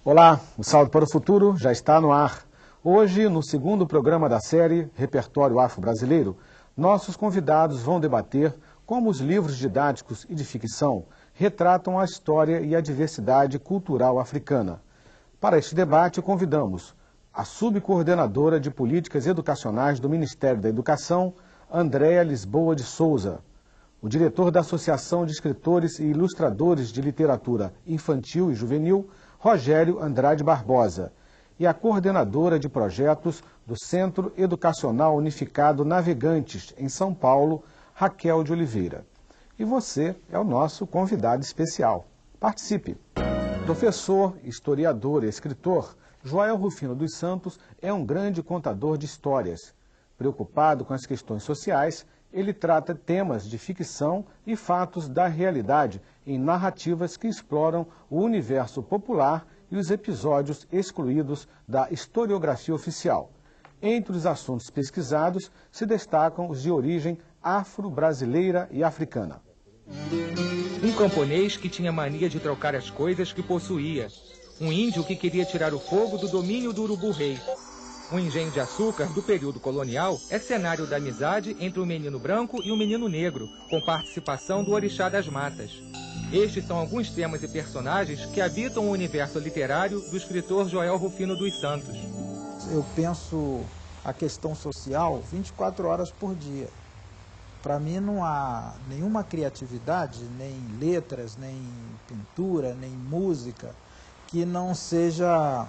Olá, o Salto para o Futuro já está no ar. Hoje, no segundo programa da série Repertório Afro-Brasileiro, nossos convidados vão debater como os livros didáticos e de ficção retratam a história e a diversidade cultural africana. Para este debate, convidamos a subcoordenadora de Políticas Educacionais do Ministério da Educação, Andréa Lisboa de Souza, o diretor da Associação de Escritores e Ilustradores de Literatura Infantil e Juvenil, Rogério Andrade Barbosa, e a coordenadora de projetos do Centro Educacional Unificado Navegantes, em São Paulo, Raquel de Oliveira. E você é o nosso convidado especial. Participe! Professor, historiador e escritor, Joel Rufino dos Santos é um grande contador de histórias. Preocupado com as questões sociais, ele trata temas de ficção e fatos da realidade em narrativas que exploram o universo popular e os episódios excluídos da historiografia oficial. Entre os assuntos pesquisados se destacam os de origem afro-brasileira e africana. Um camponês que tinha mania de trocar as coisas que possuía. Um índio que queria tirar o fogo do domínio do urubu-rei. Um engenho de açúcar do período colonial é cenário da amizade entre o menino branco e o menino negro, com participação do orixá das matas. Estes são alguns temas e personagens que habitam o universo literário do escritor Joel Rufino dos Santos. Eu penso a questão social 24 horas por dia. Para mim não há nenhuma criatividade, nem letras, nem pintura, nem música, que não seja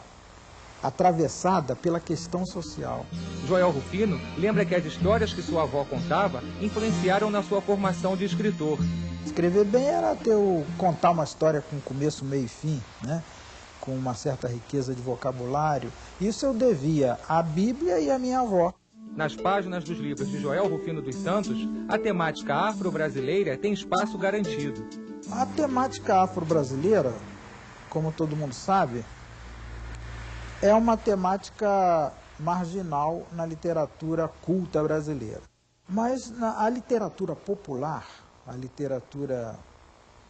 atravessada pela questão social. Joel Rufino lembra que as histórias que sua avó contava influenciaram na sua formação de escritor. Escrever bem era contar uma história com começo, meio e fim, né? Com uma certa riqueza de vocabulário. Isso eu devia à Bíblia e à minha avó. Nas páginas dos livros de Joel Rufino dos Santos, a temática afro-brasileira tem espaço garantido. A temática afro-brasileira, como todo mundo sabe, é uma temática marginal na literatura culta brasileira. Mas a literatura popular, a literatura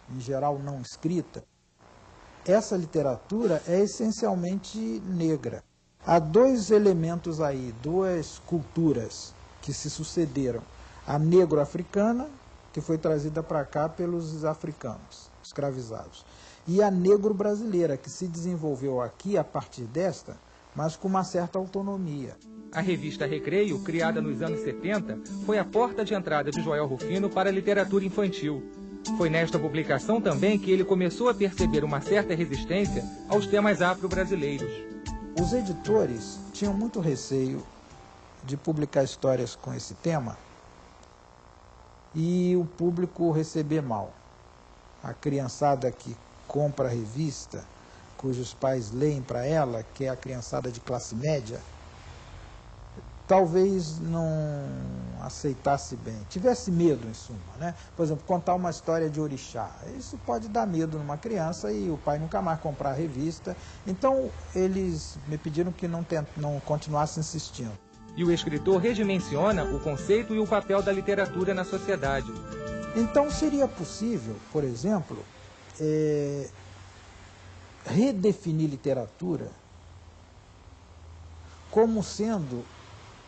em geral não escrita, essa literatura é essencialmente negra. Há dois elementos aí, duas culturas que se sucederam. A negro-africana, que foi trazida para cá pelos africanos escravizados, e a negro-brasileira, que se desenvolveu aqui a partir desta, mas com uma certa autonomia. A revista Recreio, criada nos anos 70, foi a porta de entrada de Joel Rufino para a literatura infantil. Foi nesta publicação também que ele começou a perceber uma certa resistência aos temas afro-brasileiros. Os editores tinham muito receio de publicar histórias com esse tema e o público receber mal. A criançada que compra a revista, cujos pais leem para ela, que é a criançada de classe média, talvez não aceitasse bem, tivesse medo em suma, né? Por exemplo, contar uma história de orixá, isso pode dar medo numa criança e o pai nunca mais comprar a revista, então eles me pediram que não continuasse insistindo. E o escritor redimensiona o conceito e o papel da literatura na sociedade. Então seria possível, por exemplo, redefinir literatura como sendo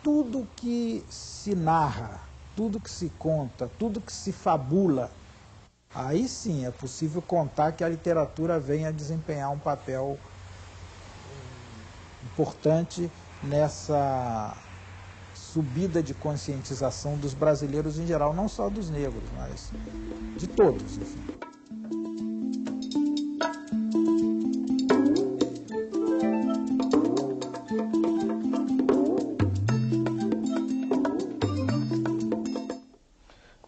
tudo que se narra, tudo que se conta, tudo que se fabula. Aí sim é possível contar que a literatura venha desempenhar um papel importante nessa subida de conscientização dos brasileiros em geral, não só dos negros, mas de todos, enfim.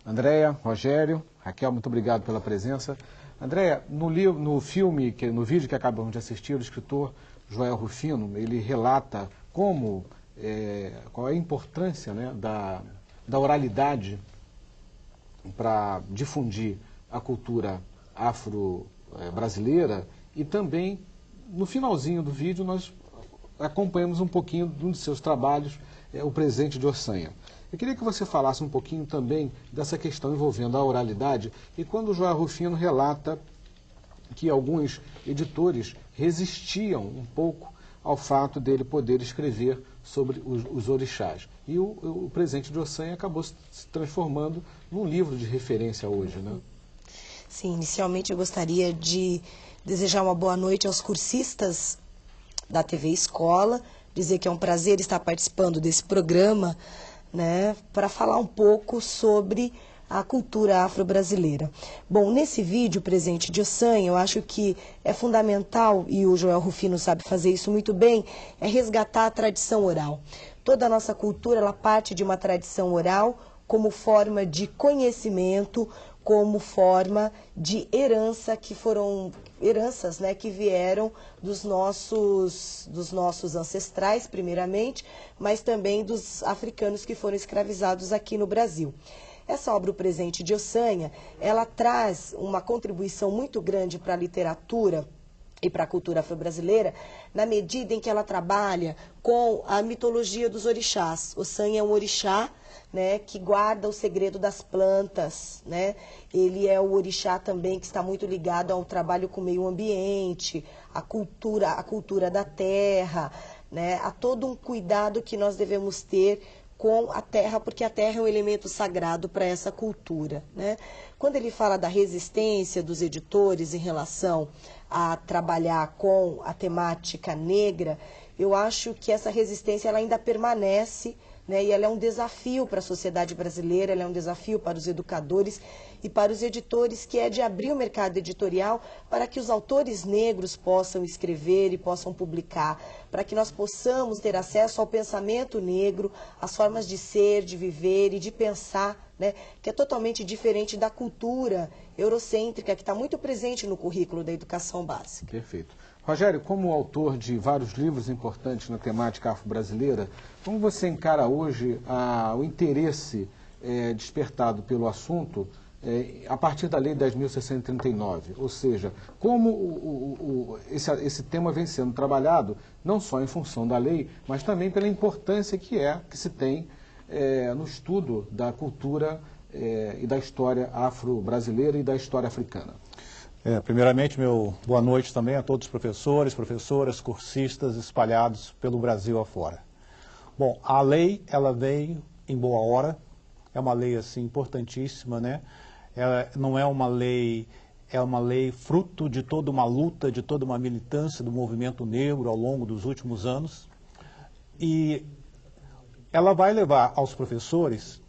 Andréa, Rogério, Raquel, muito obrigado pela presença. Andréa, no filme, no vídeo que acabamos de assistir, o escritor Joel Rufino, ele relata qual é a importância, né, da oralidade para difundir a cultura afro-brasileira e também, no finalzinho do vídeo, nós acompanhamos um pouquinho de um de seus trabalhos, O Presente de Ossanha. Eu queria que você falasse um pouquinho também dessa questão envolvendo a oralidade e quando o Joel Rufino relata que alguns editores resistiam um pouco ao fato dele poder escrever sobre os orixás. E o Presente de Ossanha acabou se transformando num livro de referência hoje, né? Sim, inicialmente eu gostaria de desejar uma boa noite aos cursistas da TV Escola, dizer que é um prazer estar participando desse programa, né, para falar um pouco sobre a cultura afro-brasileira. Bom, nesse vídeo, Presente de Ossanha, eu acho que é fundamental, e o Joel Rufino sabe fazer isso muito bem, é resgatar a tradição oral. Toda a nossa cultura, ela parte de uma tradição oral como forma de conhecimento, como forma de herança, que foram heranças, né, que vieram dos nossos ancestrais, primeiramente, mas também dos africanos que foram escravizados aqui no Brasil. Essa obra, O Presente de Ossanha, ela traz uma contribuição muito grande para a literatura e para a cultura afro-brasileira, na medida em que ela trabalha com a mitologia dos orixás. Ossanha é um orixá, né, que guarda o segredo das plantas, né? Ele é o orixá também que está muito ligado ao trabalho com o meio ambiente, a cultura da terra, né? Há todo um cuidado que nós devemos ter com a terra, porque a terra é um elemento sagrado para essa cultura, né? Quando ele fala da resistência dos editores em relação a trabalhar com a temática negra, eu acho que essa resistência ela ainda permanece, né, e ela é um desafio para a sociedade brasileira, ela é um desafio para os educadores e para os editores, que é de abrir o mercado editorial para que os autores negros possam escrever e possam publicar, para que nós possamos ter acesso ao pensamento negro, às formas de ser, de viver e de pensar, né, que é totalmente diferente da cultura eurocêntrica, que está muito presente no currículo da educação básica. Perfeito. Rogério, como autor de vários livros importantes na temática afro-brasileira, como você encara hoje o interesse despertado pelo assunto a partir da Lei 10.639? Ou seja, como esse tema vem sendo trabalhado, não só em função da lei, mas também pela importância que se tem no estudo da cultura e da história afro-brasileira e da história africana. Primeiramente, meu boa noite também a todos os professores, professoras, cursistas espalhados pelo Brasil afora. Bom, a lei, ela veio em boa hora, é uma lei assim importantíssima, né? Não é uma lei, é uma lei fruto de toda uma luta, de toda uma militância do movimento negro ao longo dos últimos anos. E ela vai levar aos professores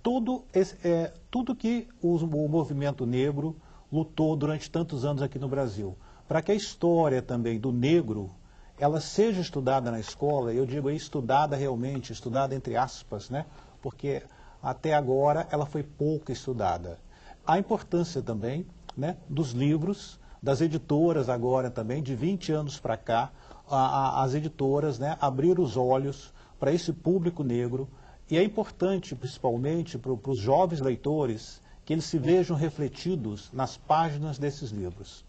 tudo que o movimento negro lutou durante tantos anos aqui no Brasil. Para que a história também do negro, ela seja estudada na escola, eu digo estudada realmente, estudada entre aspas, né? Porque até agora ela foi pouco estudada. A importância também, né, dos livros, das editoras agora também, de 20 anos para cá, as editoras, né, abriram os olhos para esse público negro. E é importante, principalmente, para os jovens leitores, que eles se vejam refletidos nas páginas desses livros.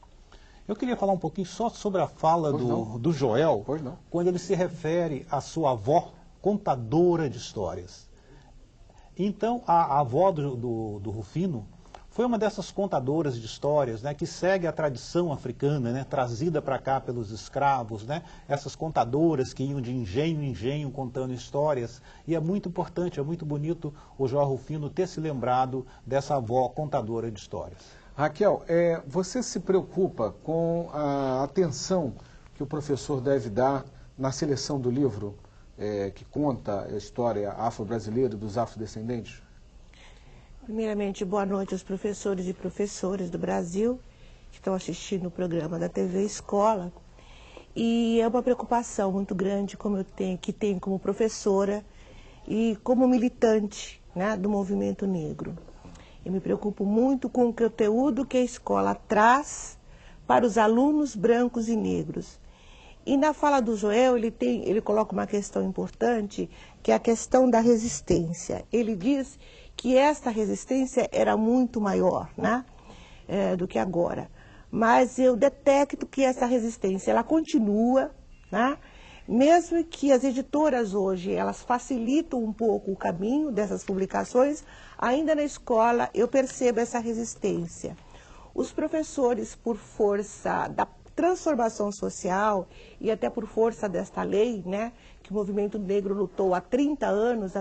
Eu queria falar um pouquinho só sobre a fala do Joel, quando ele se refere à sua avó, contadora de histórias. Então, a avó do Rufino foi uma dessas contadoras de histórias, né, que segue a tradição africana, né, trazida para cá pelos escravos, né, essas contadoras que iam de engenho em engenho contando histórias. E é muito importante, é muito bonito o Joel Rufino ter se lembrado dessa avó contadora de histórias. Raquel, você se preocupa com a atenção que o professor deve dar na seleção do livro que conta a história afro-brasileira e dos afrodescendentes? Primeiramente, boa noite aos professores e professoras do Brasil que estão assistindo o programa da TV Escola. E é uma preocupação muito grande que tenho como professora e como militante, né, do movimento negro. Eu me preocupo muito com o conteúdo que a escola traz para os alunos brancos e negros. E na fala do Joel, ele coloca uma questão importante, que é a questão da resistência. Ele diz que esta resistência era muito maior, né, do que agora. Mas eu detecto que essa resistência ela continua, né, mesmo que as editoras hoje elas facilitam um pouco o caminho dessas publicações, ainda na escola eu percebo essa resistência. Os professores, por força da transformação social e até por força desta lei, né, que o movimento negro lutou há 30 anos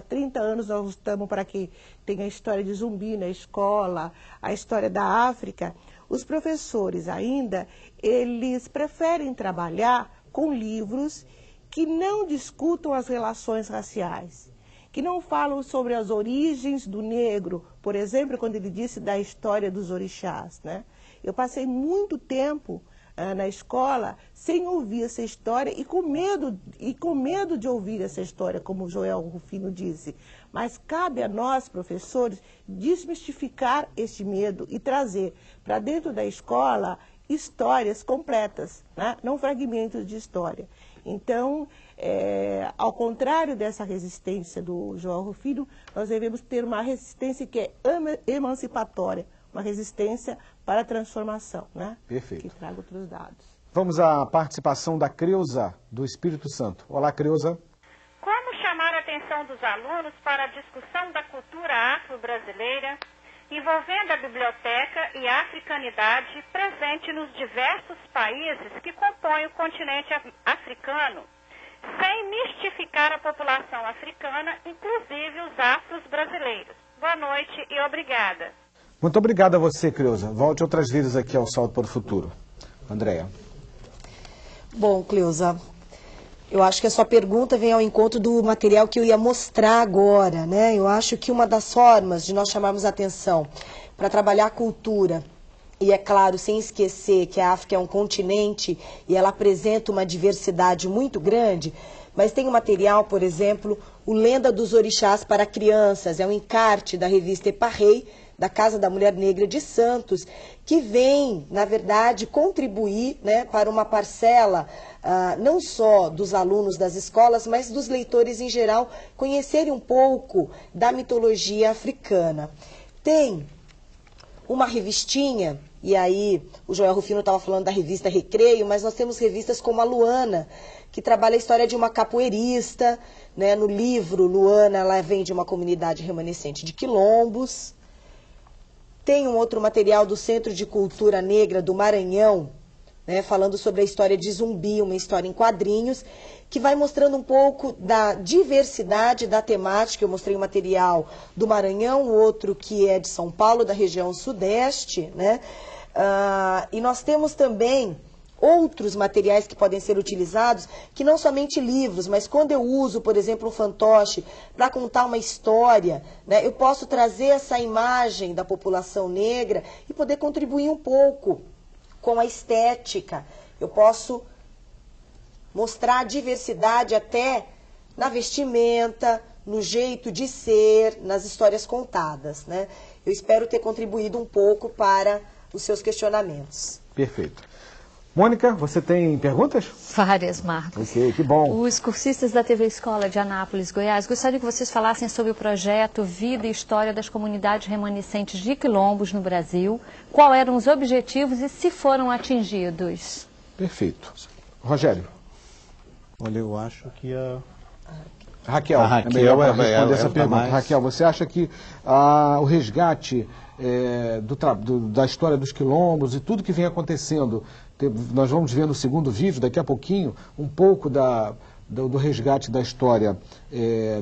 nós lutamos para que tenha a história de Zumbi na escola, a história da África. Os professores ainda, eles preferem trabalhar com livros que não discutam as relações raciais, que não falam sobre as origens do negro, por exemplo, quando ele disse da história dos orixás, né? Eu passei muito tempo na escola sem ouvir essa história e com medo de ouvir essa história, como o Joel Rufino disse. Mas cabe a nós, professores, desmistificar este medo e trazer para dentro da escola histórias completas, né? Não fragmentos de história. Então, ao contrário dessa resistência do Joel Rufino, nós devemos ter uma resistência que é emancipatória, uma resistência para a transformação, né? Perfeito. Que traga outros dados. Vamos à participação da Creuza, do Espírito Santo. Olá, Creuza. Como chamar a atenção dos alunos para a discussão da cultura afro-brasileira, envolvendo a biblioteca e a africanidade presente nos diversos países que compõem o continente africano, sem mistificar a população africana, inclusive os afros brasileiros? Boa noite e obrigada. Muito obrigado a você, Creuza. Volte outras vezes aqui ao Salto para o Futuro. Andréa. Bom, Cleusa, eu acho que a sua pergunta vem ao encontro do material que eu ia mostrar agora, né? Eu acho que uma das formas de nós chamarmos a atenção para trabalhar a cultura, e é claro, sem esquecer que a África é um continente e ela apresenta uma diversidade muito grande, mas tem um material, por exemplo, o Lenda dos Orixás para Crianças, é um encarte da revista Eparrei, da Casa da Mulher Negra de Santos, que vem, na verdade, contribuir, né, para uma parcela, não só dos alunos das escolas, mas dos leitores em geral, conhecerem um pouco da mitologia africana. Tem uma revistinha, e aí o Joel Rufino estava falando da revista Recreio, mas nós temos revistas como a Luana, que trabalha a história de uma capoeirista, né? No livro, Luana, ela vem de uma comunidade remanescente de quilombos. Tem um outro material do Centro de Cultura Negra do Maranhão, né, falando sobre a história de Zumbi, uma história em quadrinhos, que vai mostrando um pouco da diversidade da temática. Eu mostrei um material do Maranhão, outro que é de São Paulo, da região sudeste, né? E nós temos também outros materiais que podem ser utilizados, que não somente livros, mas quando eu uso, por exemplo, um fantoche para contar uma história, né, eu posso trazer essa imagem da população negra e poder contribuir um pouco com a estética. Eu posso mostrar a diversidade até na vestimenta, no jeito de ser, nas histórias contadas, né? Eu espero ter contribuído um pouco para os seus questionamentos. Perfeito. Mônica, você tem perguntas? Várias, Marcos. Ok, que bom. Os cursistas da TV Escola de Anápolis, Goiás, gostaria que vocês falassem sobre o projeto Vida e História das Comunidades Remanescentes de Quilombos no Brasil, quais eram os objetivos e se foram atingidos. Perfeito. Rogério. Olha, eu acho que Raquel, a Raquel é melhor é responder essa tá pergunta. mais... Raquel, você acha que o resgate da história dos quilombos e tudo que vem acontecendo, nós vamos ver no segundo vídeo, daqui a pouquinho, um pouco do resgate da história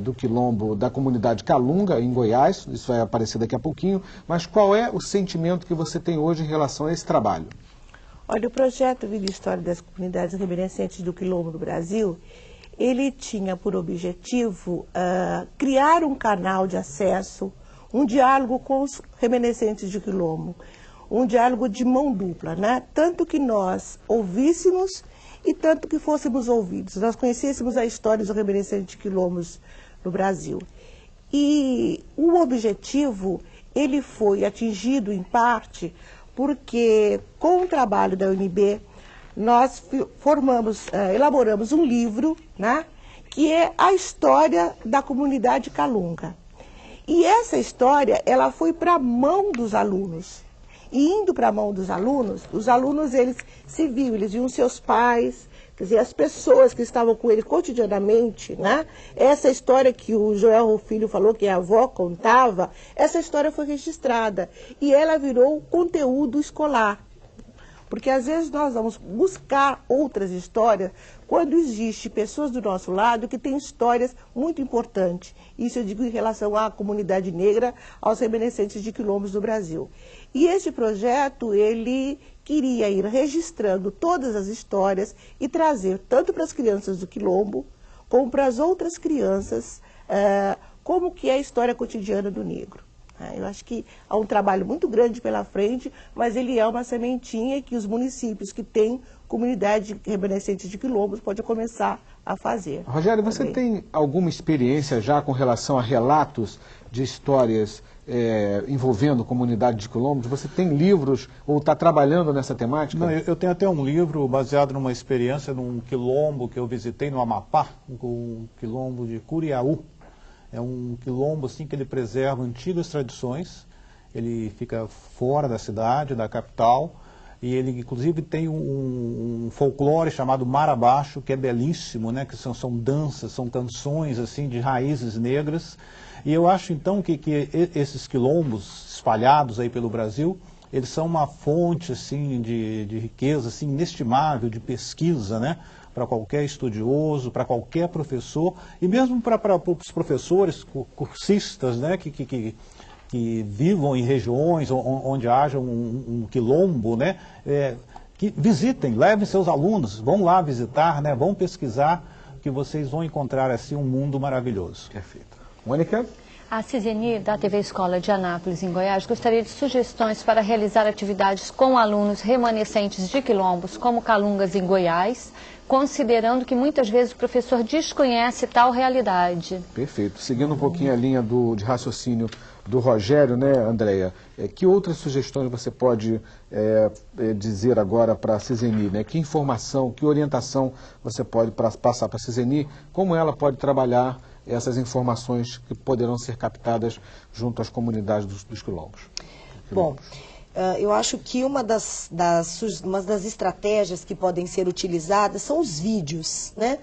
do quilombo da comunidade Calunga, em Goiás, isso vai aparecer daqui a pouquinho, mas qual é o sentimento que você tem hoje em relação a esse trabalho? Olha, o projeto Vida e História das Comunidades Remanescentes do Quilombo do Brasil, ele tinha por objetivo criar um canal de acesso, um diálogo com os remanescentes de Quilombo, um diálogo de mão dupla, né? Tanto que nós ouvíssemos e tanto que fôssemos ouvidos. Nós conhecêssemos a história dos remanescentes de Quilombos no Brasil. E o objetivo, ele foi atingido em parte porque, com o trabalho da UNB, nós elaboramos um livro, né, que é a história da comunidade Calunga. E essa história, ela foi para a mão dos alunos. E indo para a mão dos alunos, os alunos eles se viam, eles viam seus pais, quer dizer, as pessoas que estavam com ele cotidianamente, né? Essa história que o Joel Filho falou, que a avó contava, essa história foi registrada e ela virou conteúdo escolar. Porque às vezes nós vamos buscar outras histórias quando existe pessoas do nosso lado que têm histórias muito importantes. Isso eu digo em relação à comunidade negra, aos remanescentes de quilombos do Brasil. E esse projeto, ele queria ir registrando todas as histórias e trazer tanto para as crianças do quilombo, como para as outras crianças, como que é a história cotidiana do negro. Eu acho que há um trabalho muito grande pela frente, mas ele é uma sementinha que os municípios que têm comunidade remanescente de quilombos podem começar a fazer. Rogério, você tem alguma experiência já com relação a relatos de histórias envolvendo comunidade de quilombos? Você tem livros ou está trabalhando nessa temática? Não, eu tenho até um livro baseado numa experiência num quilombo que eu visitei no Amapá, um quilombo de Curiaú. É um quilombo assim, que ele preserva antigas tradições, ele fica fora da cidade, da capital, e ele inclusive tem um folclore chamado Mar Abaixo, que é belíssimo, né? Que são danças, são canções assim, de raízes negras. E eu acho então que esses quilombos espalhados aí pelo Brasil, eles são uma fonte assim, de riqueza assim, inestimável, de pesquisa, né? Para qualquer estudioso, para qualquer professor, e mesmo para os professores cursistas, né, que vivam em regiões onde haja um quilombo, né, que visitem, levem seus alunos, vão lá visitar, né, vão pesquisar, que vocês vão encontrar assim um mundo maravilhoso. Perfeito. Mônica? A Ciseni, da TV Escola de Anápolis, em Goiás, gostaria de sugestões para realizar atividades com alunos remanescentes de quilombos, como Calungas, em Goiás, considerando que muitas vezes o professor desconhece tal realidade. Perfeito. Seguindo um pouquinho a linha de raciocínio do Rogério, né, Andréia? Que outras sugestões você pode dizer agora para a Ciseni, né? Que informação, que orientação você pode passar para a Ciseni? Como ela pode trabalhar essas informações que poderão ser captadas junto às comunidades dos quilombos? Bom, eu acho que uma das estratégias que podem ser utilizadas são os vídeos, né?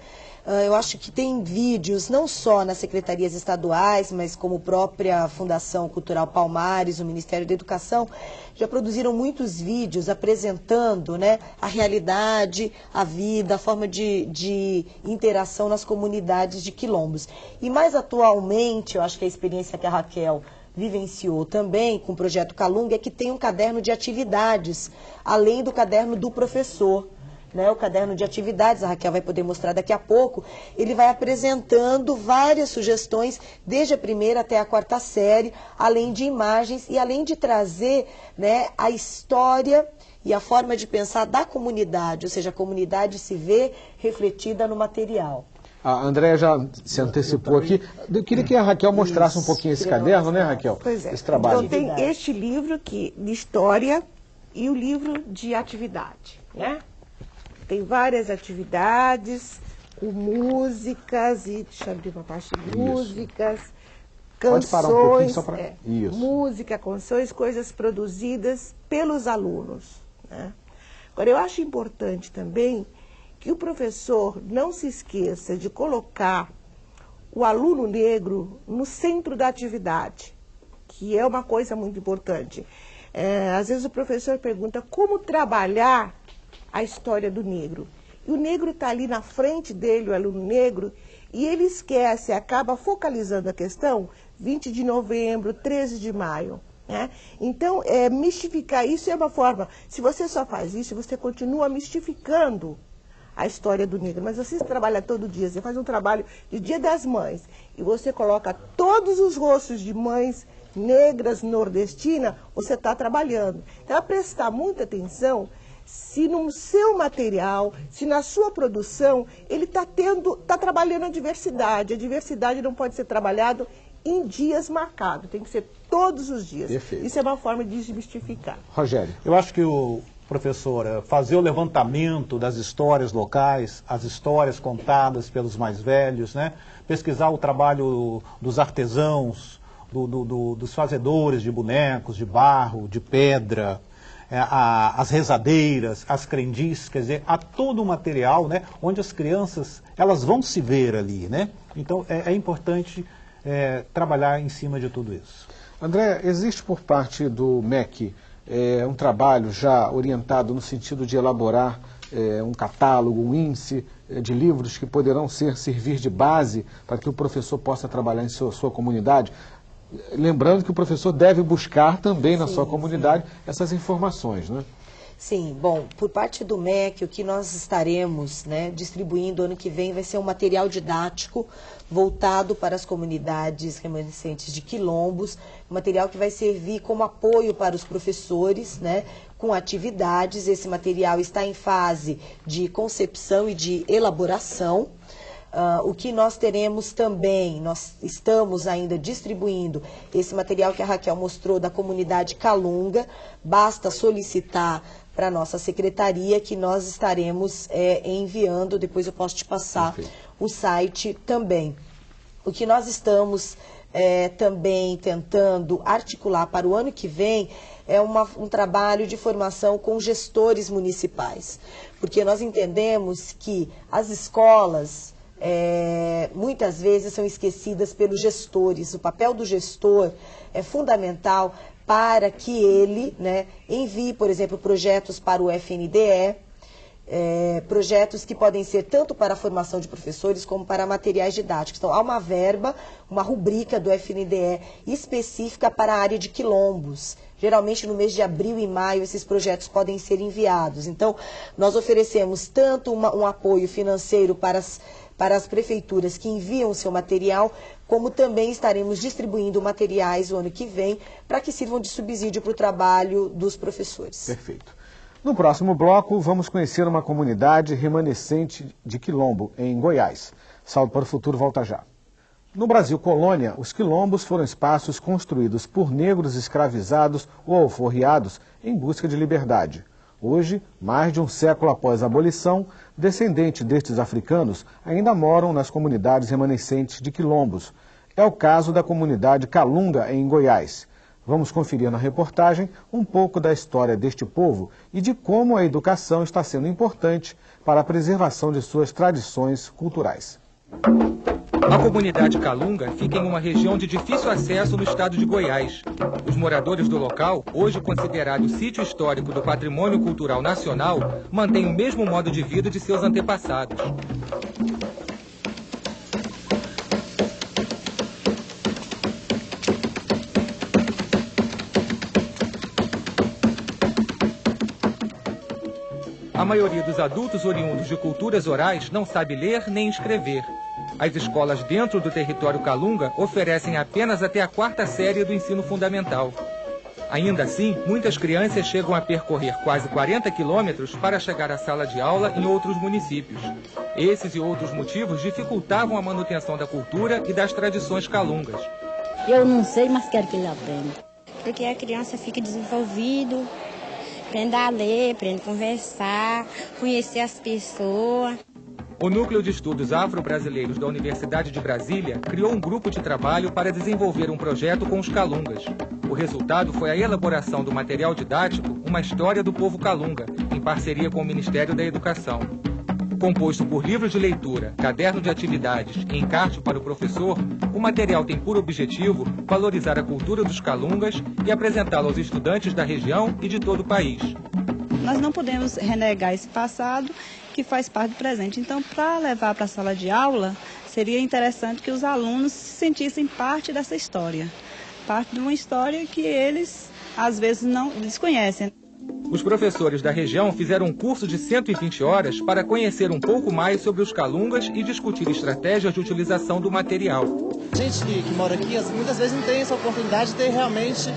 Eu acho que tem vídeos não só nas secretarias estaduais, mas como a própria Fundação Cultural Palmares, o Ministério da Educação, já produziram muitos vídeos apresentando, né, a realidade, a vida, a forma de interação nas comunidades de quilombos. E mais atualmente, eu acho que a experiência que a Raquel vivenciou também com o Projeto Calunga é que tem um caderno de atividades, além do caderno do professor. Né, o caderno de atividades, a Raquel vai poder mostrar daqui a pouco, ele vai apresentando várias sugestões, desde a primeira até a quarta série, além de imagens e além de trazer, né, a história e a forma de pensar da comunidade, ou seja, a comunidade se vê refletida no material. A Andréia já se antecipou aqui. Eu queria que a Raquel mostrasse um pouquinho esse caderno, né, Raquel? Pois é. Esse trabalho. Então tem este livro aqui de história e o livro de atividade, né? Tem várias atividades, com músicas, e deixa eu abrir uma parte de músicas, canções, pode parar um pouquinho só para... Isso. Música, canções, coisas produzidas pelos alunos, né? Agora, eu acho importante também que o professor não se esqueça de colocar o aluno negro no centro da atividade, que é uma coisa muito importante. Às vezes o professor pergunta como trabalhar a história do negro. E o negro está ali na frente dele, o aluno negro, e ele esquece, acaba focalizando a questão 20 de novembro, 13 de maio. Né? Então, mistificar isso é uma forma. Se você só faz isso, você continua mistificando a história do negro. Mas você trabalha todo dia, você faz um trabalho de Dia das Mães, e você coloca todos os rostos de mães negras nordestinas, você está trabalhando. Então, é prestar muita atenção se no seu material, se na sua produção, ele está trabalhando a diversidade. A diversidade não pode ser trabalhada em dias marcados, tem que ser todos os dias. Perfeito. Isso é uma forma de desmistificar. Rogério. Eu acho que o professor, fazer o levantamento das histórias locais, as histórias contadas pelos mais velhos, né? Pesquisar o trabalho dos artesãos, dos fazedores de bonecos, de barro, de pedra, as rezadeiras, as crendices, quer dizer, há todo um material, né, onde as crianças elas vão se ver ali, né? Então é importante trabalhar em cima de tudo isso. André, existe por parte do MEC um trabalho já orientado no sentido de elaborar um catálogo, um índice de livros que poderão servir de base para que o professor possa trabalhar em sua comunidade? Lembrando que o professor deve buscar também na sua comunidade essas informações, né? Sim, bom, por parte do MEC, o que nós estaremos, né, distribuindo ano que vem vai ser um material didático voltado para as comunidades remanescentes de quilombos, um material que vai servir como apoio para os professores, né, com atividades. Esse material está em fase de concepção e de elaboração. O que nós teremos também, nós estamos ainda distribuindo esse material que a Raquel mostrou da comunidade Calunga. Basta solicitar para a nossa secretaria que nós estaremos enviando, depois eu posso te passar o site também. O que nós estamos também tentando articular para o ano que vem é um trabalho de formação com gestores municipais, porque nós entendemos que as escolas muitas vezes são esquecidas pelos gestores. O papel do gestor é fundamental para que ele, né, envie, por exemplo, projetos para o FNDE, projetos que podem ser tanto para a formação de professores como para materiais didáticos. Então, há uma verba, uma rubrica do FNDE específica para a área de quilombos. Geralmente, no mês de abril e maio, esses projetos podem ser enviados. Então, nós oferecemos tanto um apoio financeiro para as prefeituras que enviam o seu material, como também estaremos distribuindo materiais o ano que vem para que sirvam de subsídio para o trabalho dos professores. Perfeito. No próximo bloco, vamos conhecer uma comunidade remanescente de quilombo, em Goiás. Saldo para o Futuro volta já. No Brasil colônia, os quilombos foram espaços construídos por negros escravizados ou alforriados em busca de liberdade. Hoje, mais de um século após a abolição, descendentes destes africanos ainda moram nas comunidades remanescentes de quilombos. É o caso da comunidade Calunga, em Goiás. Vamos conferir na reportagem um pouco da história deste povo e de como a educação está sendo importante para a preservação de suas tradições culturais. A comunidade Calunga fica em uma região de difícil acesso no estado de Goiás. Os moradores do local, hoje considerado sítio histórico do Patrimônio Cultural Nacional, mantêm o mesmo modo de vida de seus antepassados. A maioria dos adultos oriundos de culturas orais não sabe ler nem escrever. As escolas dentro do território Calunga oferecem apenas até a 4ª série do ensino fundamental. Ainda assim, muitas crianças chegam a percorrer quase 40 quilômetros para chegar à sala de aula em outros municípios. Esses e outros motivos dificultavam a manutenção da cultura e das tradições calungas. Eu não sei, mas quero que ele aprenda. Porque a criança fica desenvolvida, aprende a ler, aprende a conversar, conhecer as pessoas. O Núcleo de Estudos Afro-Brasileiros da Universidade de Brasília criou um grupo de trabalho para desenvolver um projeto com os calungas. O resultado foi a elaboração do material didático Uma História do Povo Calunga, em parceria com o Ministério da Educação. Composto por livros de leitura, caderno de atividades e encarte para o professor, o material tem por objetivo valorizar a cultura dos calungas e apresentá-lo aos estudantes da região e de todo o país. Nós não podemos renegar esse passado que faz parte do presente. Então, para levar para a sala de aula, seria interessante que os alunos se sentissem parte dessa história. Parte de uma história que eles, às vezes, não desconhecem. Os professores da região fizeram um curso de 120 horas para conhecer um pouco mais sobre os calungas e discutir estratégias de utilização do material. A gente que mora aqui, muitas vezes não tem essa oportunidade de ter realmente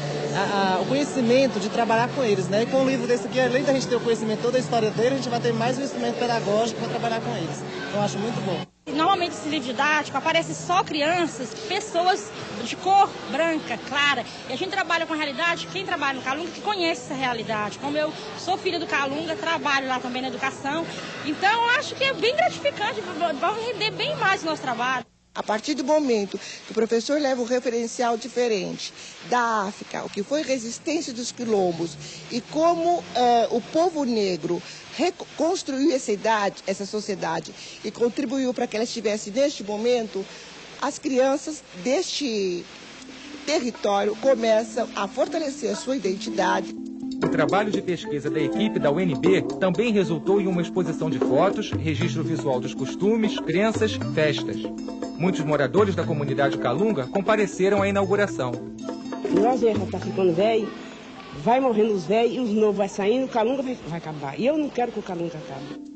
o conhecimento de trabalhar com eles, né? E com um livro desse aqui, além da gente ter o conhecimento toda a história dele, a gente vai ter mais um instrumento pedagógico para trabalhar com eles. Então, eu acho muito bom. Normalmente esse livro didático aparece só crianças, pessoas de cor branca, clara. E a gente trabalha com a realidade, quem trabalha no Calunga que conhece essa realidade. Como eu sou filha do Calunga, trabalho lá também na educação. Então eu acho que é bem gratificante, vamos render bem mais o nosso trabalho. A partir do momento que o professor leva um referencial diferente da África, o que foi resistência dos quilombos e como o povo negro reconstruiu essa sociedade e contribuiu para que ela estivesse neste momento, as crianças deste território começam a fortalecer a sua identidade. O trabalho de pesquisa da equipe da UNB também resultou em uma exposição de fotos, registro visual dos costumes, crenças, festas. Muitos moradores da comunidade Calunga compareceram à inauguração. Nós já está ficando velho, vai morrendo os velhos e os novos vai saindo, o Calunga vai acabar. E eu não quero que o Calunga acabe.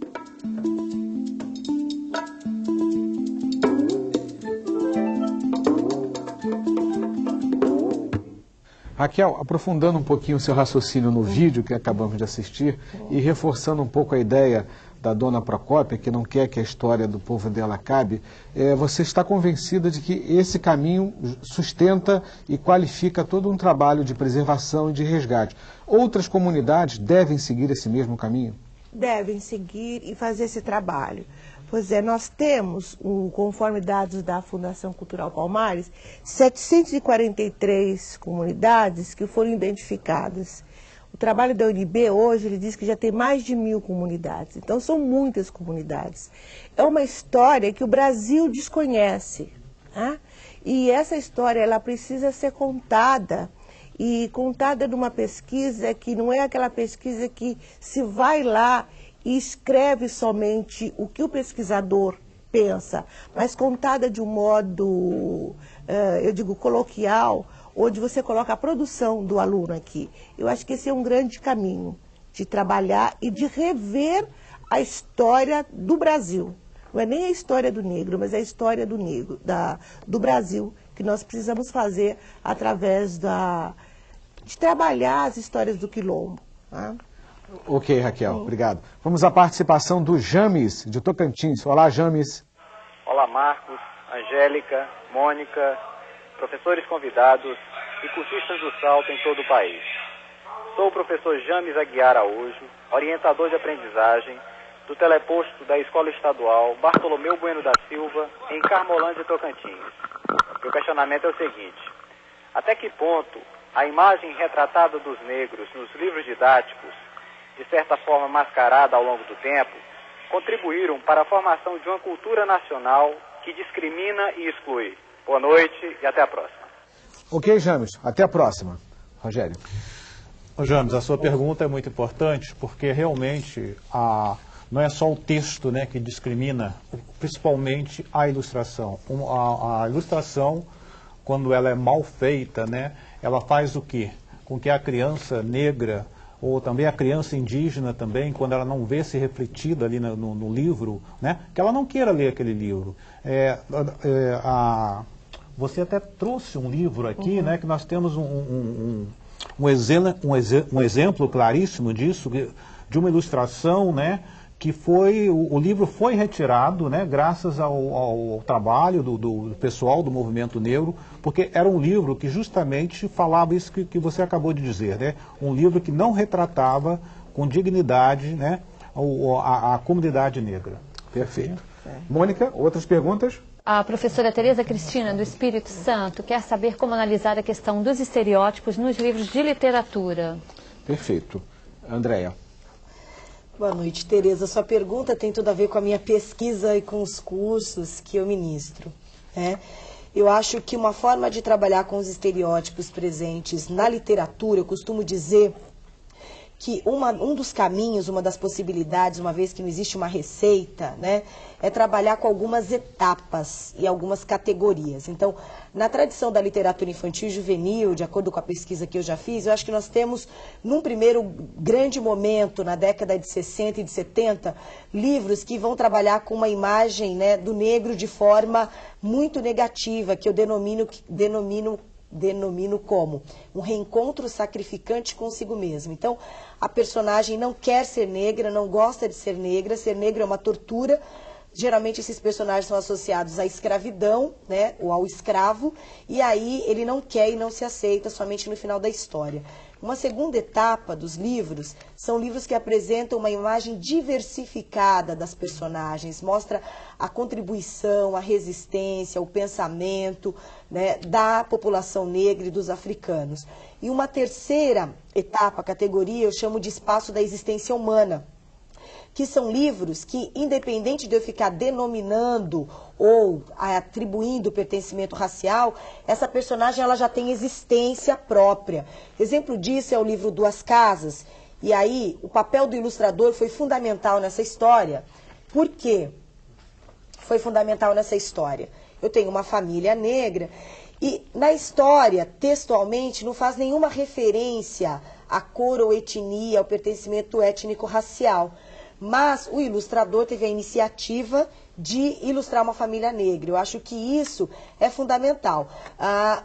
Raquel, aprofundando um pouquinho o seu raciocínio no vídeo que acabamos de assistir e reforçando um pouco a ideia da dona Procópia, que não quer que a história do povo dela acabe, você está convencida de que esse caminho sustenta e qualifica todo um trabalho de preservação e de resgate. Outras comunidades devem seguir esse mesmo caminho? Devem seguir e fazer esse trabalho. Pois é, nós temos, conforme dados da Fundação Cultural Palmares, 743 comunidades que foram identificadas. O trabalho da UNB hoje, ele diz que já tem mais de 1000 comunidades. Então, são muitas comunidades. É uma história que o Brasil desconhece, né? E essa história, ela precisa ser contada. E contada numa pesquisa que não é aquela pesquisa que se vai lá e escreve somente o que o pesquisador pensa, mas contada de um modo, eu digo, coloquial, onde você coloca a produção do aluno aqui. Eu acho que esse é um grande caminho de trabalhar e de rever a história do Brasil. Não é nem a história do negro, mas a história do negro, do Brasil, que nós precisamos fazer através de trabalhar as histórias do quilombo. Tá? Ok, Raquel, obrigado. Vamos à participação do James, de Tocantins. Olá, James. Olá, Marcos, Angélica, Mônica, professores convidados e cursistas do Salto em todo o país. Sou o professor James Aguiar Araújo, orientador de aprendizagem do teleposto da Escola Estadual Bartolomeu Bueno da Silva, em Carmolândia, Tocantins. Meu questionamento é o seguinte: até que ponto a imagem retratada dos negros nos livros didáticos, de certa forma mascarada ao longo do tempo, contribuíram para a formação de uma cultura nacional que discrimina e exclui? Boa noite e até a próxima. Ok, James, até a próxima. Rogério. James, a sua pergunta é muito importante, porque realmente não é só o texto, né, que discrimina, principalmente a ilustração. A ilustração, quando ela é mal feita, né, ela faz o quê? Com que a criança negra, ou também a criança indígena também, quando ela não vê se refletida ali no livro, né, que ela não queira ler aquele livro. Você até trouxe um livro aqui, né, que nós temos um exemplo claríssimo disso, de uma ilustração, né, que o livro foi retirado, né, graças ao trabalho do pessoal do movimento negro, porque era um livro que justamente falava isso que você acabou de dizer, né, um livro que não retratava com dignidade, né, a comunidade negra. Perfeito. Mônica, outras perguntas? A professora Tereza Cristina, do Espírito Santo, quer saber como analisar a questão dos estereótipos nos livros de literatura. Perfeito. Andréia. Boa noite, Tereza. Sua pergunta tem tudo a ver com a minha pesquisa e com os cursos que eu ministro, né? Eu acho que uma forma de trabalhar com os estereótipos presentes na literatura, eu costumo dizer que um dos caminhos, uma das possibilidades, uma vez que não existe uma receita, né, é trabalhar com algumas etapas e algumas categorias. Então, na tradição da literatura infantil e juvenil, de acordo com a pesquisa que eu já fiz, eu acho que nós temos, num primeiro grande momento, na década de 60 e de 70, livros que vão trabalhar com uma imagem, né, do negro de forma muito negativa, que eu denomino como um reencontro sacrificante consigo mesmo. Então, a personagem não quer ser negra, não gosta de ser negro é uma tortura. Geralmente esses personagens são associados à escravidão, né, ou ao escravo, e aí ele não quer e não se aceita somente no final da história. Uma segunda etapa dos livros são livros que apresentam uma imagem diversificada das personagens, mostra a contribuição, a resistência, o pensamento, né, da população negra e dos africanos. E uma terceira etapa, categoria, eu chamo de espaço da existência humana, que são livros que, independente de eu ficar denominando ou atribuindo pertencimento racial, essa personagem ela já tem existência própria. Exemplo disso é o livro Duas Casas, e aí o papel do ilustrador foi fundamental nessa história. Por quê? Foi fundamental nessa história. Eu tenho uma família negra e na história, textualmente, não faz nenhuma referência à cor ou etnia, ao pertencimento étnico-racial. Mas o ilustrador teve a iniciativa de ilustrar uma família negra. Eu acho que isso é fundamental.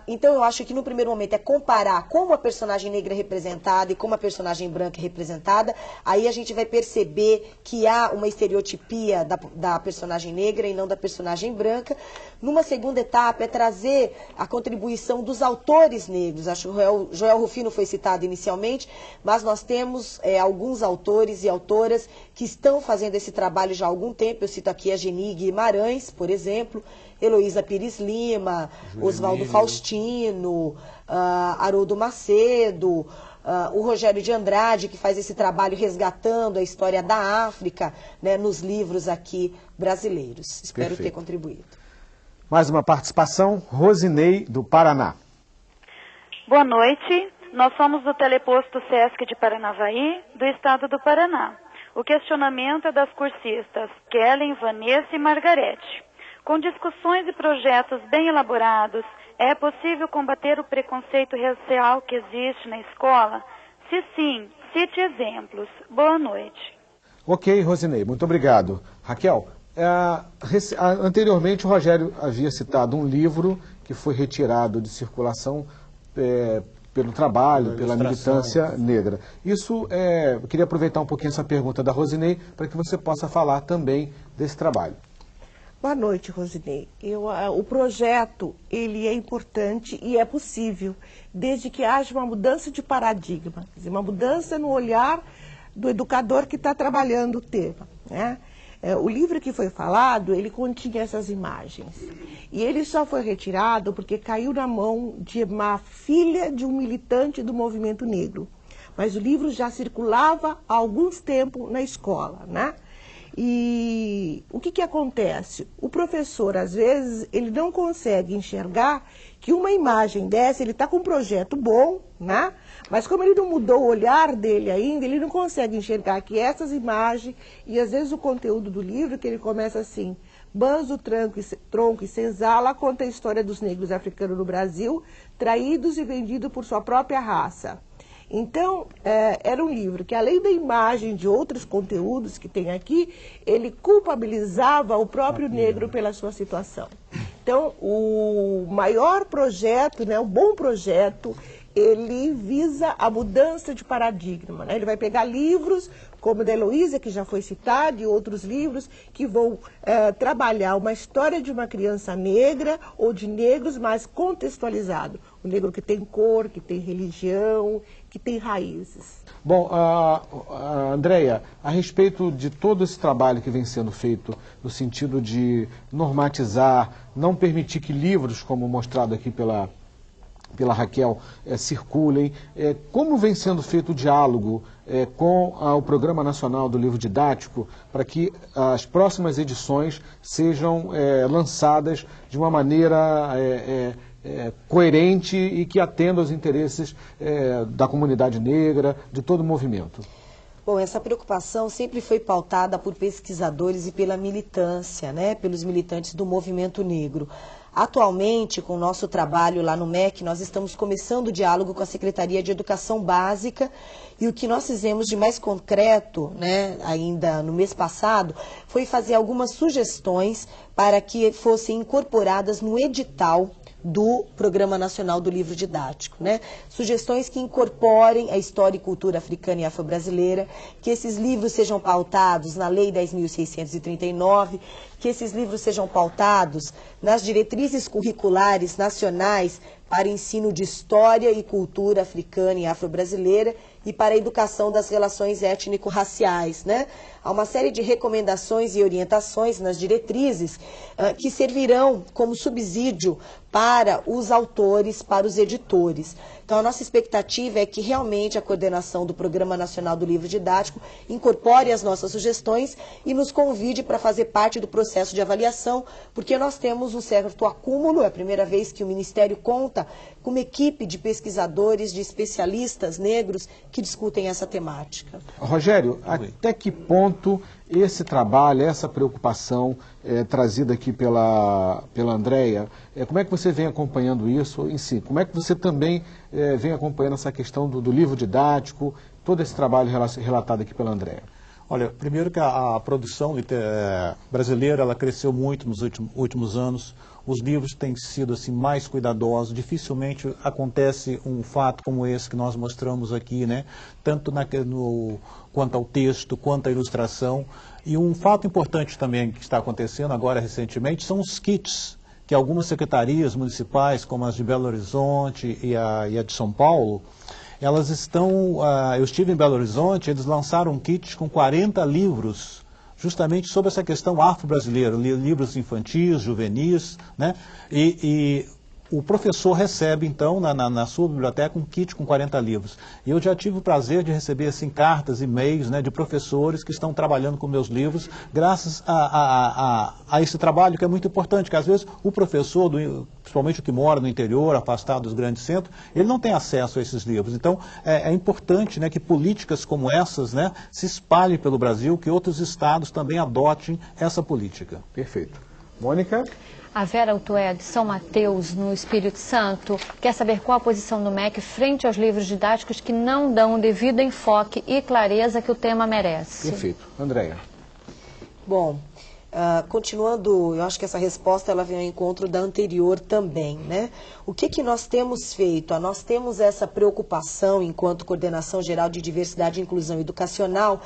Então eu acho que no primeiro momento é comparar como a personagem negra é representada e como a personagem branca é representada. Aí a gente vai perceber que há uma estereotipia da personagem negra e não da personagem branca. Numa segunda etapa é trazer a contribuição dos autores negros. Acho que o Joel Rufino foi citado inicialmente, mas nós temos alguns autores e autoras que estão fazendo esse trabalho já há algum tempo. Eu cito aqui a Geni Guimarães, por exemplo, Heloísa Pires Lima, Oswaldo Faustino, Haroldo Macedo, o Rogério de Andrade, que faz esse trabalho resgatando a história da África, né, nos livros aqui brasileiros. Espero ter contribuído. Mais uma participação, Rosinei, do Paraná. Boa noite, nós somos do Teleposto Sesc de Paranavaí, do estado do Paraná. O questionamento é das cursistas Kellen, Vanessa e Margarete. Com discussões e projetos bem elaborados, é possível combater o preconceito racial que existe na escola? Se sim, cite exemplos. Boa noite. Ok, Rosinei, muito obrigado. Raquel, anteriormente o Rogério havia citado um livro que foi retirado de circulação pelo trabalho, pela militância negra. Isso, eu queria aproveitar um pouquinho essa pergunta da Rosinei para que você possa falar também desse trabalho. Boa noite, Rosinei. O projeto, ele é importante e é possível, desde que haja uma mudança de paradigma, quer dizer, uma mudança no olhar do educador que está trabalhando o tema, né? O livro que foi falado, ele continha essas imagens. E ele só foi retirado porque caiu na mão de uma filha de um militante do movimento negro. Mas o livro já circulava há alguns tempos na escola, né? E o que acontece? O professor, às vezes, ele não consegue enxergar que uma imagem dessa, ele está com um projeto bom, né? Mas como ele não mudou o olhar dele ainda, ele não consegue enxergar que essas imagens, e às vezes o conteúdo do livro, que ele começa assim: Banzo, Tronco e Senzala conta a história dos negros africanos no Brasil, traídos e vendidos por sua própria raça. Então, era um livro que, além da imagem de outros conteúdos que tem aqui, ele culpabilizava o próprio negro pela sua situação. Então, o maior projeto, né, o bom projeto, ele visa a mudança de paradigma, né? Ele vai pegar livros como o da Heloísa, que já foi citado, e outros livros que vão trabalhar uma história de uma criança negra ou de negros mais contextualizado. O negro que tem cor, que tem religião, que tem raízes. Bom, Andréia, a respeito de todo esse trabalho que vem sendo feito no sentido de normatizar, não permitir que livros, como mostrado aqui pela Raquel, circulem, como vem sendo feito o diálogo com o Programa Nacional do Livro Didático para que as próximas edições sejam lançadas de uma maneira coerente e que atenda aos interesses da comunidade negra, de todo o movimento? Bom, essa preocupação sempre foi pautada por pesquisadores e pela militância, né, pelos militantes do movimento negro. Atualmente, com o nosso trabalho lá no MEC, nós estamos começando o diálogo com a Secretaria de Educação Básica, e o que nós fizemos de mais concreto, né, ainda no mês passado, foi fazer algumas sugestões para que fossem incorporadas no edital do Programa Nacional do Livro Didático, né? Sugestões que incorporem a história e cultura africana e afro-brasileira, que esses livros sejam pautados na Lei 10.639, que esses livros sejam pautados nas diretrizes curriculares nacionais para ensino de história e cultura africana e afro-brasileira e para a educação das relações étnico-raciais, né? Há uma série de recomendações e orientações nas diretrizes que servirão como subsídio para os autores, para os editores. Então, a nossa expectativa é que realmente a coordenação do Programa Nacional do Livro Didático incorpore as nossas sugestões e nos convide para fazer parte do processo de avaliação, porque nós temos um certo acúmulo, é a primeira vez que o Ministério conta com uma equipe de pesquisadores, de especialistas negros que discutem essa temática. Rogério, até que ponto esse trabalho, essa preocupação trazida aqui pela Andréia, como é que você vem acompanhando isso em si? Como é que você também vem acompanhando essa questão do livro didático, todo esse trabalho relatado aqui pela Andréia? Olha, primeiro que a produção brasileira ela cresceu muito nos últimos anos. Os livros têm sido assim, mais cuidadosos, dificilmente acontece um fato como esse que nós mostramos aqui, né? Tanto quanto ao texto, quanto à ilustração. E um fato importante também que está acontecendo agora recentemente são os kits, que algumas secretarias municipais, como as de Belo Horizonte e a de São Paulo, elas estão, eu estive em Belo Horizonte, eles lançaram um kit com 40 livros, justamente sobre essa questão afro-brasileira, livros infantis, juvenis, né? E o professor recebe, então, na sua biblioteca, um kit com 40 livros. E eu já tive o prazer de receber, assim, cartas, e-mails, né, de professores que estão trabalhando com meus livros, graças a esse trabalho que é muito importante, que às vezes o professor, principalmente o que mora no interior, afastado dos grandes centros, ele não tem acesso a esses livros. Então, é importante, né, que políticas como essas, né, se espalhem pelo Brasil, que outros estados também adotem essa política. Perfeito. Mônica? A Vera Utué, de São Mateus, no Espírito Santo, quer saber qual a posição do MEC frente aos livros didáticos que não dão o devido enfoque e clareza que o tema merece. Perfeito. Andréia. Bom, continuando, eu acho que essa resposta ela vem ao encontro da anterior também, né? O que nós temos feito? Nós temos essa preocupação, enquanto Coordenação Geral de Diversidade e Inclusão Educacional,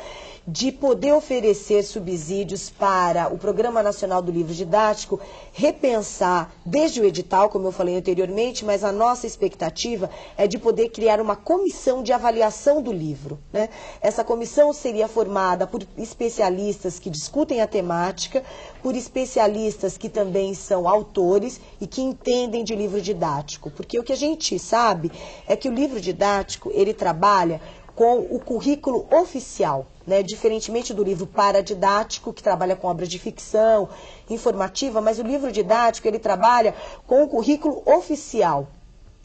de poder oferecer subsídios para o Programa Nacional do Livro Didático, repensar desde o edital, como eu falei anteriormente, mas a nossa expectativa é de poder criar uma comissão de avaliação do livro, né? Essa comissão seria formada por especialistas que discutem a temática, por especialistas que também são autores e que entendem de livro didático, porque o que a gente sabe é que o livro didático, ele trabalha com o currículo oficial, né? Diferentemente do livro paradidático, que trabalha com obras de ficção, informativa, mas o livro didático, ele trabalha com o currículo oficial.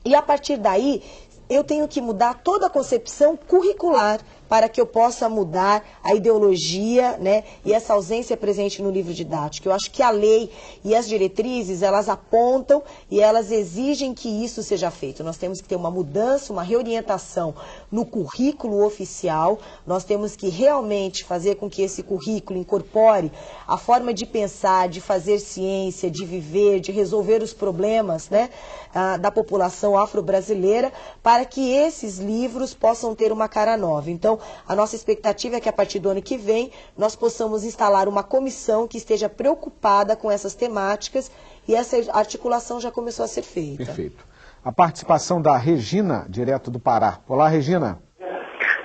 E a partir daí, eu tenho que mudar toda a concepção curricular para que eu possa mudar a ideologia, né, e essa ausência presente no livro didático. Eu acho que a lei e as diretrizes, elas apontam e elas exigem que isso seja feito. Nós temos que ter uma mudança, uma reorientação no currículo oficial, nós temos que realmente fazer com que esse currículo incorpore a forma de pensar, de fazer ciência, de viver, de resolver os problemas, né, da população afro-brasileira, para que esses livros possam ter uma cara nova. Então, a nossa expectativa é que a partir do ano que vem nós possamos instalar uma comissão que esteja preocupada com essas temáticas e essa articulação já começou a ser feita. Perfeito. A participação da Regina, direto do Pará. Olá, Regina.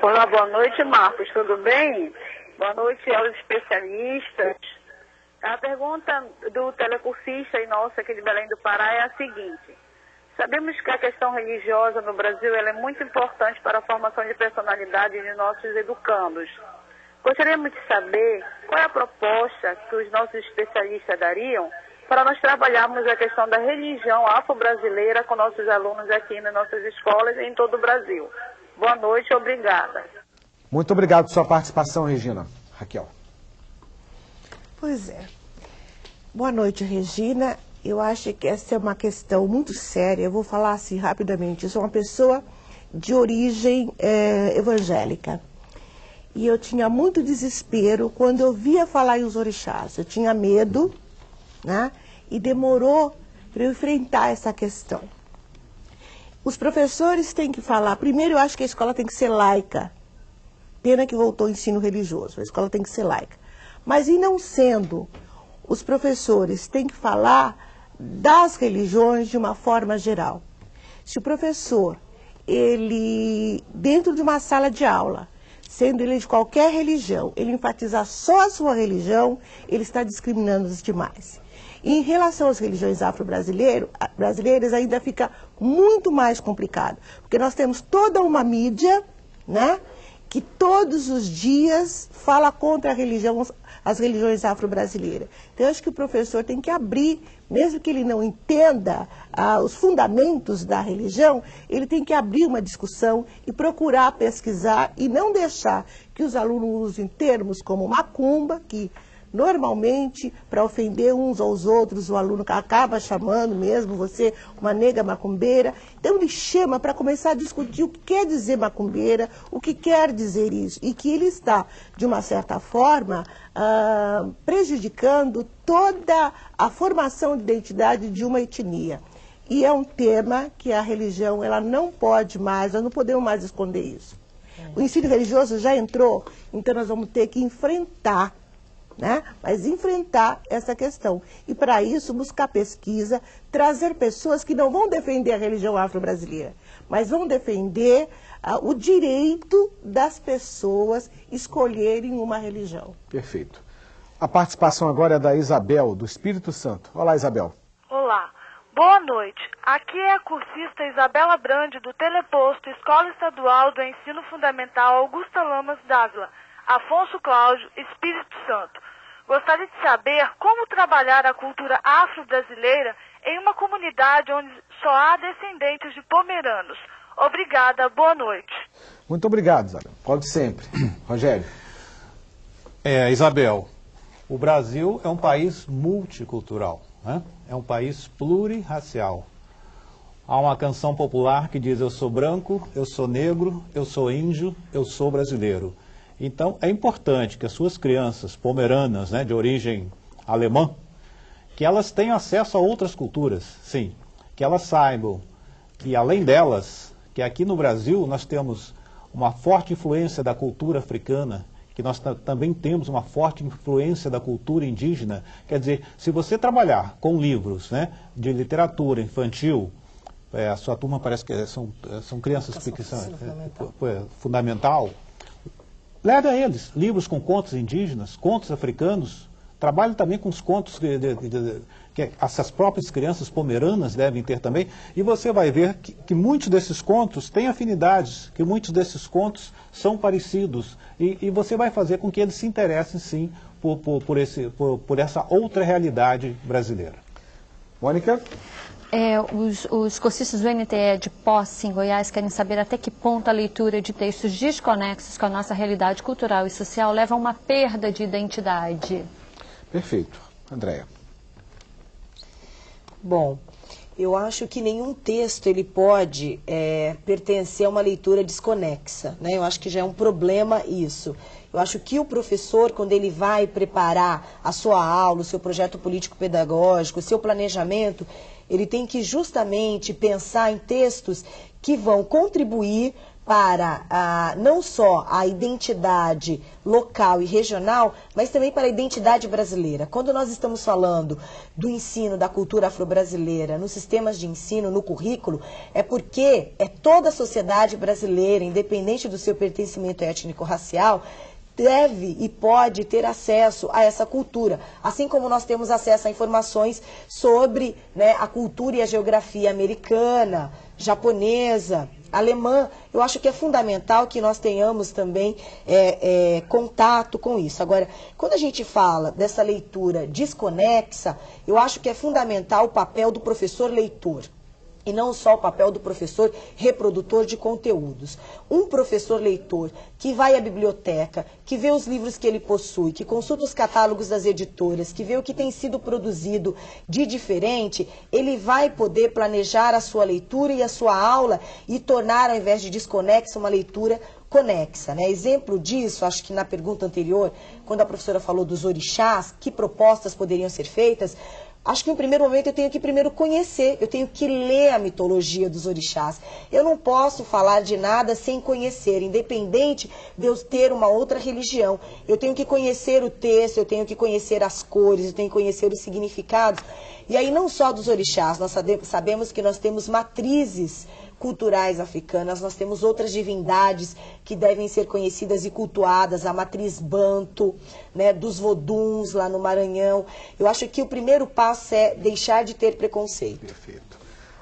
Olá, boa noite, Marcos. Tudo bem? Boa noite aos especialistas. A pergunta do telecursista e nossa aqui de Belém do Pará é a seguinte. Sabemos que a questão religiosa no Brasil ela é muito importante para a formação de personalidade de nossos educandos. Gostaríamos de saber qual é a proposta que os nossos especialistas dariam para nós trabalharmos a questão da religião afro-brasileira com nossos alunos aqui nas nossas escolas e em todo o Brasil. Boa noite, obrigada. Muito obrigado por sua participação, Regina. Raquel. Pois é. Boa noite, Regina. Eu acho que essa é uma questão muito séria. Eu vou falar assim rapidamente. Eu sou uma pessoa de origem evangélica. E eu tinha muito desespero quando eu via falar em os orixás. Eu tinha medo, né? E demorou para enfrentar essa questão. Os professores têm que falar, primeiro eu acho que a escola tem que ser laica. Pena que voltou o ensino religioso, a escola tem que ser laica. Mas e não sendo, os professores têm que falar das religiões de uma forma geral. Se o professor, ele, dentro de uma sala de aula, sendo ele de qualquer religião, ele enfatizar só a sua religião, ele está discriminando os demais. E em relação às religiões afro-brasileiras, ainda fica muito mais complicado, porque nós temos toda uma mídia, né, que todos os dias fala contra as religiões afro-brasileiras. Então, eu acho que o professor tem que abrir, mesmo que ele não entenda os fundamentos da religião, ele tem que abrir uma discussão e procurar pesquisar e não deixar que os alunos usem termos como macumba, que normalmente, para ofender uns aos outros, o aluno acaba chamando mesmo você uma nega macumbeira. Então ele chama para começar a discutir o que quer dizer macumbeira, o que quer dizer isso. E que ele está, de uma certa forma, prejudicando toda a formação de identidade de uma etnia. E é um tema que a religião ela não pode mais, nós não podemos mais esconder isso. O ensino religioso já entrou, então nós vamos ter que enfrentar, né? Mas enfrentar essa questão. E para isso buscar pesquisa, trazer pessoas que não vão defender a religião afro-brasileira, mas vão defender o direito das pessoas escolherem uma religião. Perfeito. A participação agora é da Isabel, do Espírito Santo. Olá, Isabel. Olá. Boa noite. Aqui é a cursista Isabela Brande, do Teleposto Escola Estadual do Ensino Fundamental Augusta Lamas Dávila, Afonso Cláudio, Espírito Santo. Gostaria de saber como trabalhar a cultura afro-brasileira em uma comunidade onde só há descendentes de pomeranos. Obrigada, boa noite. Muito obrigado, Isabel. Pode sempre. Rogério. Isabel, o Brasil é um país multicultural, né? É um país plurirracial. Há uma canção popular que diz: eu sou branco, eu sou negro, eu sou índio, eu sou brasileiro. Então, é importante que as suas crianças pomeranas, né, de origem alemã, que elas tenham acesso a outras culturas, sim. Que elas saibam que, além delas, que aqui no Brasil nós temos uma forte influência da cultura africana, que nós também temos uma forte influência da cultura indígena. Quer dizer, se você trabalhar com livros, né, de literatura infantil, a sua turma parece que são crianças que são fundamental. Leve a eles livros com contos indígenas, contos africanos. Trabalhe também com os contos que essas próprias crianças pomeranas devem ter também. E você vai ver que muitos desses contos têm afinidades, que muitos desses contos são parecidos. E você vai fazer com que eles se interessem, sim, por essa outra realidade brasileira. Mônica? Os cursistas do NTE de Posse, em Goiás, querem saber até que ponto a leitura de textos desconexos com a nossa realidade cultural e social leva a uma perda de identidade. Perfeito. Andréa. Bom, eu acho que nenhum texto ele pode pertencer a uma leitura desconexa, né? Eu acho que já é um problema isso. Eu acho que o professor, quando ele vai preparar a sua aula, o seu projeto político-pedagógico, o seu planejamento, ele tem que justamente pensar em textos que vão contribuir para não só a identidade local e regional, mas também para a identidade brasileira. Quando nós estamos falando do ensino da cultura afro-brasileira nos sistemas de ensino, no currículo, é porque toda a sociedade brasileira, independente do seu pertencimento étnico-racial, deve e pode ter acesso a essa cultura, assim como nós temos acesso a informações sobre, né, a cultura e a geografia americana, japonesa, alemã. Eu acho que é fundamental que nós tenhamos também contato com isso. Agora, quando a gente fala dessa leitura desconexa, eu acho que é fundamental o papel do professor leitor. E não só o papel do professor reprodutor de conteúdos. Um professor leitor que vai à biblioteca, que vê os livros que ele possui, que consulta os catálogos das editoras, que vê o que tem sido produzido de diferente, ele vai poder planejar a sua leitura e a sua aula e tornar, ao invés de desconexa, uma leitura conexa, né? Exemplo disso, acho que na pergunta anterior, quando a professora falou dos orixás, que propostas poderiam ser feitas, Acho que no primeiro momento eu tenho que primeiro conhecer, eu tenho que ler a mitologia dos orixás. Eu não posso falar de nada sem conhecer, independente de eu ter uma outra religião. Eu tenho que conhecer o texto, eu tenho que conhecer as cores, eu tenho que conhecer os significados. E aí não só dos orixás, nós sabemos que nós temos matrizes culturais africanas, nós temos outras divindades que devem ser conhecidas e cultuadas, a matriz banto, né, dos voduns lá no Maranhão. Eu acho que o primeiro passo é deixar de ter preconceito. Perfeito.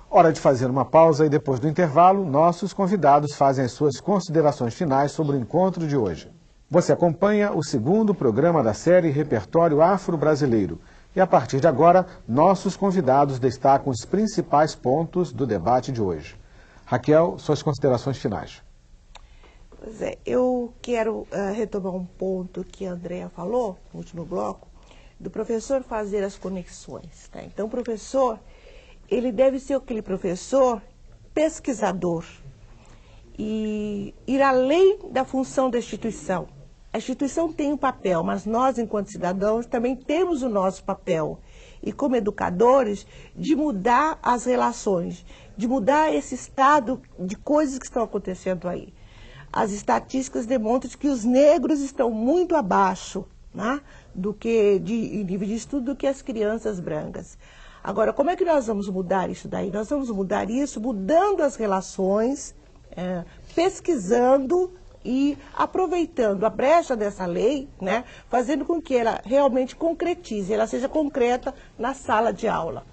Hora de fazer uma pausa e depois do intervalo, nossos convidados fazem as suas considerações finais sobre o encontro de hoje. Você acompanha o segundo programa da série Repertório Afro-Brasileiro. E a partir de agora, nossos convidados destacam os principais pontos do debate de hoje. Raquel, suas considerações finais. Pois é, eu quero retomar um ponto que a Andrea falou no último bloco, do professor fazer as conexões. Tá? Então, o professor, ele deve ser aquele professor pesquisador e ir além da função da instituição. A instituição tem um papel, mas nós, enquanto cidadãos, também temos o nosso papel. E como educadores, de mudar as relações, de mudar esse estado de coisas que estão acontecendo aí. As estatísticas demonstram que os negros estão muito abaixo, né, em nível de estudo do que as crianças brancas. Agora, como é que nós vamos mudar isso daí? Nós vamos mudar isso mudando as relações, pesquisando e aproveitando a brecha dessa lei, né, fazendo com que ela realmente concretize, ela seja concreta na sala de aula.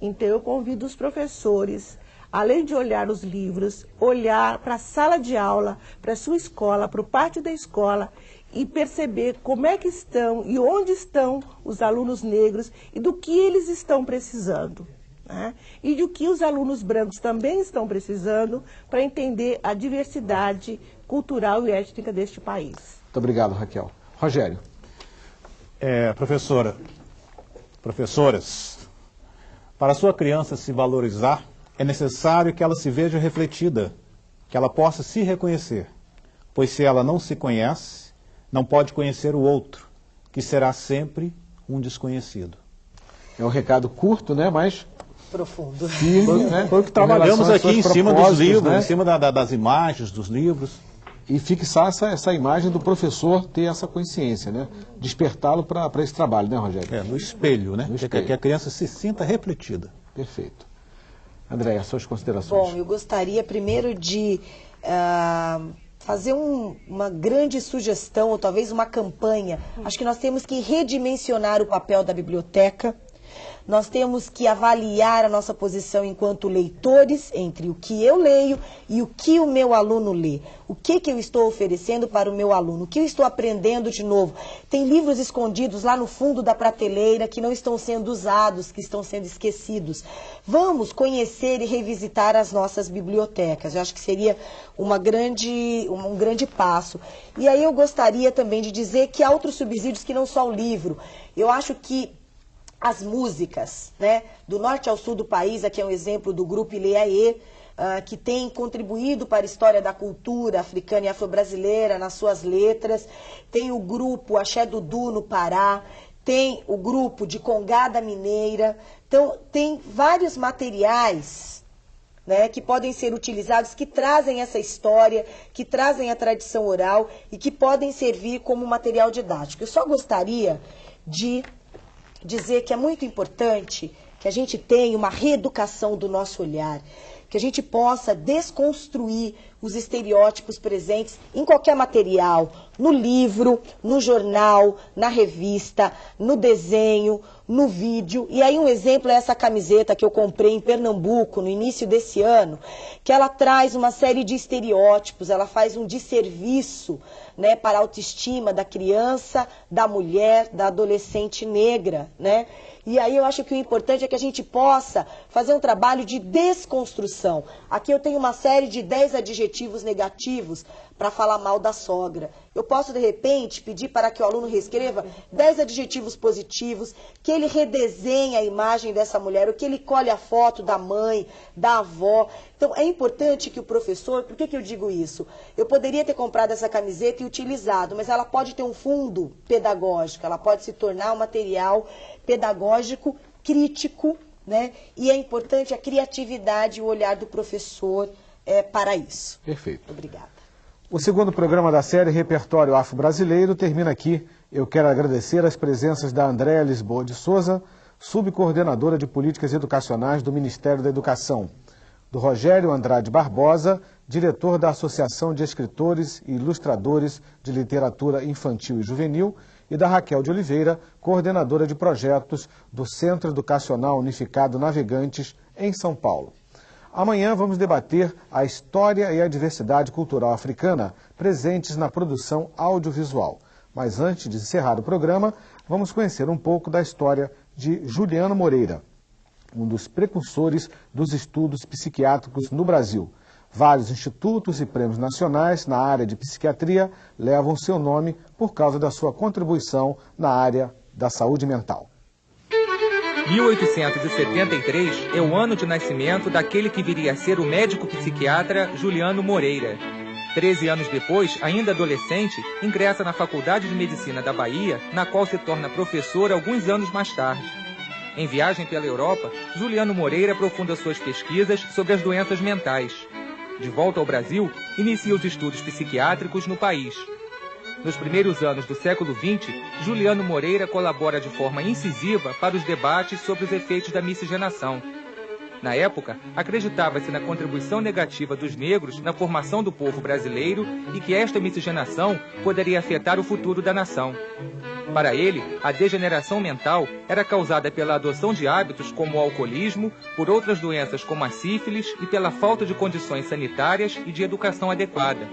Então, eu convido os professores, além de olhar os livros, olhar para a sala de aula, para a sua escola, para o pátio da escola e perceber como é que estão e onde estão os alunos negros e do que eles estão precisando. Né? E do que os alunos brancos também estão precisando para entender a diversidade cultural e étnica deste país. Muito obrigado, Raquel. Rogério. Professoras, para a sua criança se valorizar, é necessário que ela se veja refletida, que ela possa se reconhecer, pois se ela não se conhece, não pode conhecer o outro, que será sempre um desconhecido. É um recado curto, né, mas profundo. Firme, né? Foi o que trabalhamos aqui em cima dos livros, né? Em cima das imagens dos livros. E fixar essa imagem do professor ter essa consciência, né? Despertá-lo para esse trabalho, né, Rogério? No espelho, né? Que a criança se sinta refletida. Perfeito. Andréia, suas considerações. Bom, eu gostaria primeiro de fazer uma grande sugestão, ou talvez uma campanha. Acho que nós temos que redimensionar o papel da biblioteca. Nós temos que avaliar a nossa posição enquanto leitores, entre o que eu leio e o que o meu aluno lê. O que eu estou oferecendo para o meu aluno? O que eu estou aprendendo de novo? Tem livros escondidos lá no fundo da prateleira que não estão sendo usados, que estão sendo esquecidos. Vamos conhecer e revisitar as nossas bibliotecas. Eu acho que seria um grande passo. E aí eu gostaria também de dizer que há outros subsídios que não só o livro. Eu acho que as músicas, né, do norte ao sul do país, aqui é um exemplo do grupo Ileaê, que tem contribuído para a história da cultura africana e afro-brasileira nas suas letras. Tem o grupo Axé Dudu no Pará, tem o grupo de Congada Mineira. Então, tem vários materiais, né, que podem ser utilizados, que trazem essa história, que trazem a tradição oral e que podem servir como material didático. Eu só gostaria de dizer que é muito importante que a gente tenha uma reeducação do nosso olhar, que a gente possa desconstruir os estereótipos presentes em qualquer material, no livro, no jornal, na revista, no desenho, no vídeo. E aí um exemplo é essa camiseta que eu comprei em Pernambuco no início desse ano, que ela traz uma série de estereótipos, ela faz um desserviço, né, para a autoestima da criança, da mulher, da adolescente negra, né? E aí eu acho que o importante é que a gente possa fazer um trabalho de desconstrução. Aqui eu tenho uma série de 10 adjetivos negativos para falar mal da sogra. Eu posso, de repente, pedir para que o aluno reescreva 10 adjetivos positivos, que ele redesenhe a imagem dessa mulher, ou que ele colhe a foto da mãe, da avó. Então, é importante que o professor... Por que eu digo isso? Eu poderia ter comprado essa camiseta e utilizado, mas ela pode ter um fundo pedagógico, ela pode se tornar um material pedagógico crítico, né? E é importante a criatividade e o olhar do professor para isso. Perfeito. Obrigada. O segundo programa da série Repertório Afro-Brasileiro termina aqui. Eu quero agradecer as presenças da Andréa Lisboa de Souza, subcoordenadora de Políticas Educacionais do Ministério da Educação, do Rogério Andrade Barbosa, diretor da Associação de Escritores e Ilustradores de Literatura Infantil e Juvenil, e da Raquel de Oliveira, coordenadora de projetos do Centro Educacional Unificado Navegantes, em São Paulo. Amanhã vamos debater a história e a diversidade cultural africana presentes na produção audiovisual. Mas antes de encerrar o programa, vamos conhecer um pouco da história de Juliano Moreira, um dos precursores dos estudos psiquiátricos no Brasil. Vários institutos e prêmios nacionais na área de psiquiatria levam seu nome por causa da sua contribuição na área da saúde mental. 1873 é o ano de nascimento daquele que viria a ser o médico psiquiatra Juliano Moreira. 13 anos depois, ainda adolescente, ingressa na Faculdade de Medicina da Bahia, na qual se torna professor alguns anos mais tarde. Em viagem pela Europa, Juliano Moreira aprofunda suas pesquisas sobre as doenças mentais. De volta ao Brasil, inicia os estudos psiquiátricos no país. Nos primeiros anos do século XX, Juliano Moreira colabora de forma incisiva para os debates sobre os efeitos da miscigenação. Na época, acreditava-se na contribuição negativa dos negros na formação do povo brasileiro e que esta miscigenação poderia afetar o futuro da nação. Para ele, a degeneração mental era causada pela adoção de hábitos como o alcoolismo, por outras doenças como a sífilis e pela falta de condições sanitárias e de educação adequada.